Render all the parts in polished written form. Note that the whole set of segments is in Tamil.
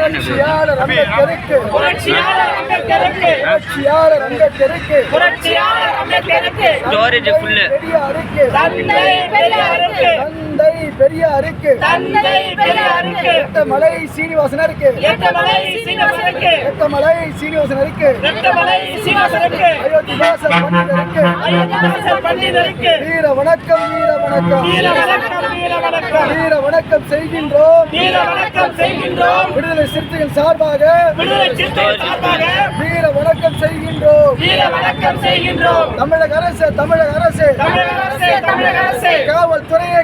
புரட்சியாளர் அம்பேத்கருக்கு ஸ்டோரேஜ் ஃபுல் பெரியாருக்கு மலை சீனிவாசனருக்கு அயோத்திதாச பண்டிதருக்கு வீர வணக்கம் செய்கின்றோம் விடுதலை சிறுத்தைகள் சார்பாக வீர வணக்கம் செய்கின்றோம். தமிழக அரசு காவல்துறையை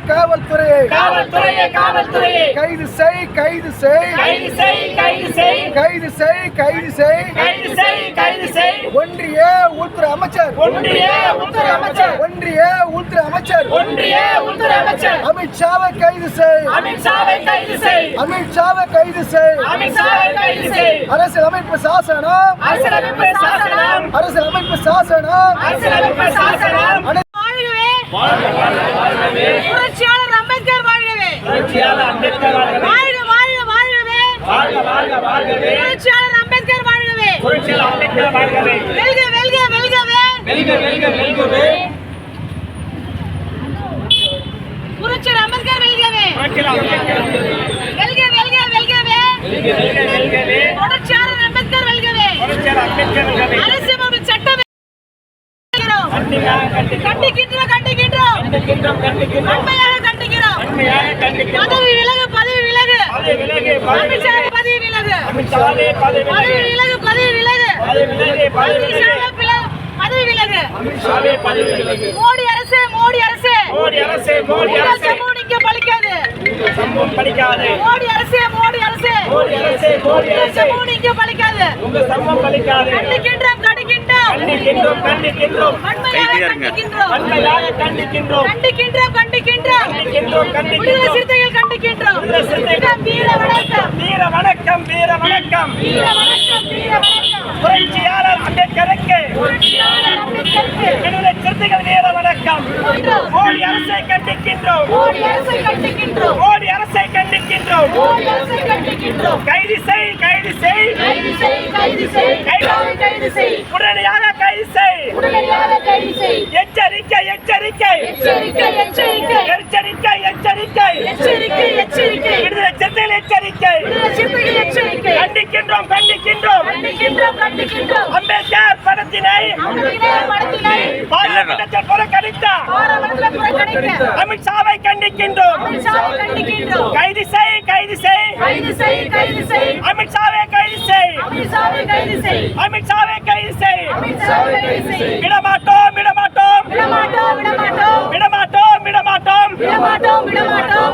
கைது செய். ஒன்றிய உள்துறை அமைச்சர் அமித்ஷாவை கைது செய். அரசியலமைப்பு சாசனம் புரட்சியாளர் அம்பேத்கர் வாழ்கவே. புரட்சியாளர் அம்பேத்கர் வாழ்கவே. வெல்கவே. புரட்சியாளர் அம்பேத்கர் வெல்கவே. புரட்சியாளர் அம்பேத்கர் வெல்கவே. அரசியலமைப்பு சட்டம் கண்டிக்கின்றோம். உண்மையாக கண்டிக்கிறோம். பதவி விலகு. அமித்ஷா பதவி விலகு. மோடி அரசு நீங்க பலிக்காது. மோடி அரசு நீங்க பலிக்காது. கண்டிக்கின்றோம். விடுதலை சிறுத்தைகள் கண்டிக்கின்றோம். வீர வணக்கம். புரட்சியாளர் அம்பேத்கருக்கு விடுதலை சிறுத்தைகள் வீர வணக்கம். மோடி அரசை கண்டிக்கின்றோம். கைது செய். உடனடியாக கைது செய். எச்சரிக்கை. விடுதலை சிறுத்தைகள் எச்சரிக்கை. கண்டிக்கின்றோம். அம்பேத்கர் படத்தினை பாராளுமன்றத்தில் புறக்கணித்தார். அமித்ஷாவை கண்டிக்கின்றோம். கைது செய். அமித்ஷாவை கைது செய். விடமாட்டோம்.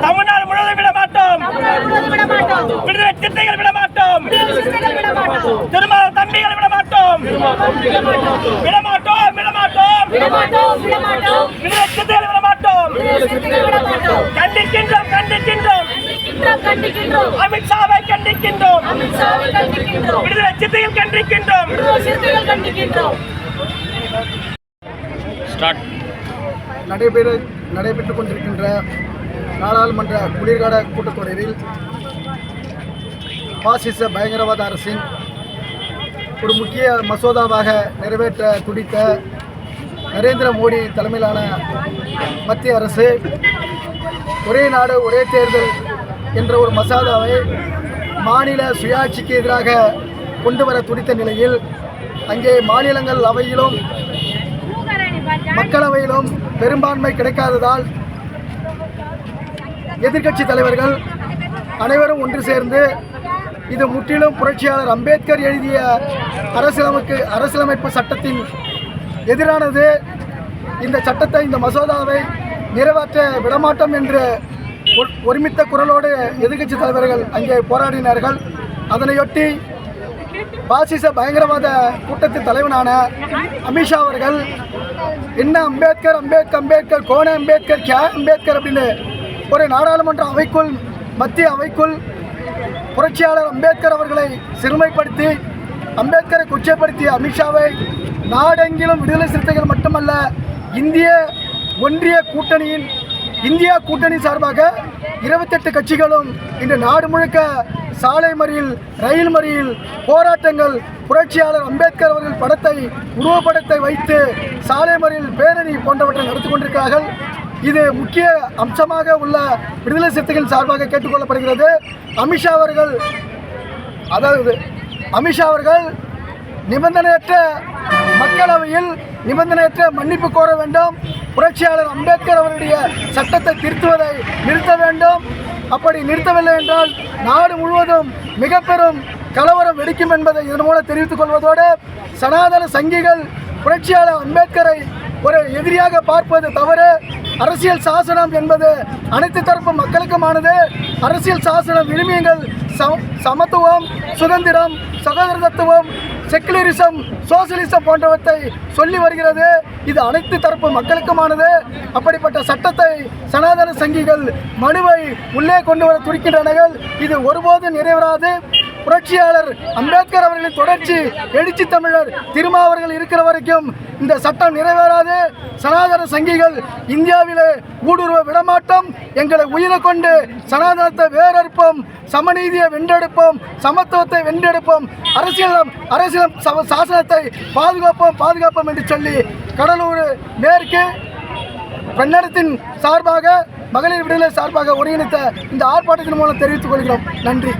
தமிழ்நாடு முழுவதும் விடமாட்டோம். விடுதலை சிறுத்தைகள் விடமாட்டோம். திருமண தம்பிகள் விடமாட்டோம். விடுதலை சிறுத்தைகள் விடமாட்டோம். கண்டிக்கின்றோம். அமித்ஷாவை கண்டிக்கின்றோம். விடுதலை சிறுத்தைகள் கண்டிக்கின்றோம். நடைபெற்றுக் கொண்டிருக்கின்ற நாடாளுமன்ற குளிர்கால கூட்டத்தொடரில் பாசிச பயங்கரவாத அரசின் ஒரு முக்கிய மசோதாவாக நிறைவேற்ற துடித்த நரேந்திர மோடி தலைமையிலான மத்திய அரசு ஒரே நாடு ஒரே தேர்தல் என்ற ஒரு மசோதாவை மாநில சுயாட்சிக்கு எதிராக கொண்டு வர துடித்த நிலையில் அங்கே மாநிலங்கள் அவையிலும் மக்களவையிலும் பெரும்பான்மை கிடைக்காததால் எதிர்க்கட்சி தலைவர்கள் அனைவரும் ஒன்று சேர்ந்து இது முற்றிலும் புரட்சியாளர் அம்பேத்கர் எழுதிய அரசியலமைப்பு சட்டத்தின் எதிரானது, இந்த சட்டத்தை இந்த மசோதாவை நிறைவேற்ற விடமாட்டோம் என்று ஒருமித்த குரலோடு எதிர்க்கட்சி தலைவர்கள் அங்கே போராடினார்கள். அதனையொட்டி பாசிச பயங்கரவாத கூட்டத்தின் தலைவனான அமித்ஷா அவர்கள் என்ன அம்பேத்கர் கோன அம்பேத்கர் கியா அம்பேத்கர் அப்படின்னு ஒரு நாடாளுமன்ற அவைக்குள் மத்திய அவைக்குள் புரட்சியாளர் அம்பேத்கர் அவர்களை சிறுமைப்படுத்தி அம்பேத்கரை கொச்சைப்படுத்திய அமித்ஷாவை நாடெங்கிலும் விடுதலை சிறுத்தைகள் மட்டுமல்ல இந்தியா கூட்டணி சார்பாக 28 கட்சிகளும் இன்று நாடு முழுக்க சாலை மறியல், ரயில் மறியல் போராட்டங்கள், புரட்சியாளர் அம்பேத்கர் அவர்கள் படத்தை, உருவப்படத்தை வைத்து சாலை மறியல், பேரணி போன்றவற்றை நடத்தி கொண்டிருக்கிறார்கள். இது முக்கிய அம்சமாக உள்ள விடுதலை சிறுத்தைகள் சார்பாக கேட்டுக்கொள்ளப்படுகிறது. அமித்ஷா அவர்கள் நிபந்தனையற்ற மக்களவையில் நிபந்தனையற்ற மன்னிப்பு கோர வேண்டும். புரட்சியாளர் அம்பேத்கர் அவருடைய சட்டத்தை திருத்துவதை நிறுத்த வேண்டும். அப்படி நிறுத்தவில்லை என்றால் நாடு முழுவதும் மிக பெரும் கலவரம் வெடிக்கும் என்பதை இதன் மூலம் தெரிவித்துக் கொள்வதோடு, சனாதன சங்கிகள் புரட்சியாளர் அம்பேத்கரை ஒரு எதிரியாக பார்ப்பது தவறு. அரசியல் சாசனம் என்பது அனைத்து தரப்பு மக்களுக்குமானது. அரசியல் சாசனம் விழுமியங்கள் சமத்துவம், சுதந்திரம், சகோதரத்துவம், செக்குலரிசம், சோசியலிசம் போன்றவற்றை சொல்லி வருகிறது. இது அனைத்து தரப்பு மக்களுக்குமானது. அப்படிப்பட்ட சட்டத்தை சனாதன சங்கிகள் மனுவை உள்ளே கொண்டு வர துடிக்கின்றனர். இது ஒருபோதும் நிறைவேறாது. புரட்சியாளர் அம்பேத்கர் அவர்களின் தொடர்ச்சி எழுச்சி தமிழர் திருமாவர்கள் இருக்கிற வரைக்கும் இந்த சட்டம் நிறைவேறாது. சனாதன சங்கிகள் இந்தியாவிலே ஊடுருவ விடமாட்டோம். எங்களை உயிரை கொண்டு சனாதனத்தை வேறறுப்போம், சமநீதியை வென்றெடுப்போம், சமத்துவத்தை வென்றெடுப்போம், அரசியல் சாசனத்தை பாதுகாப்போம் என்று சொல்லி கடலூர் மேற்கு பெண்ணடத்தின் சார்பாக, மகளிர் விடுதலை சார்பாக ஒருங்கிணைத்த இந்த ஆர்ப்பாட்டத்தின் மூலம் தெரிவித்துக் கொள்கிறோம். நன்றி.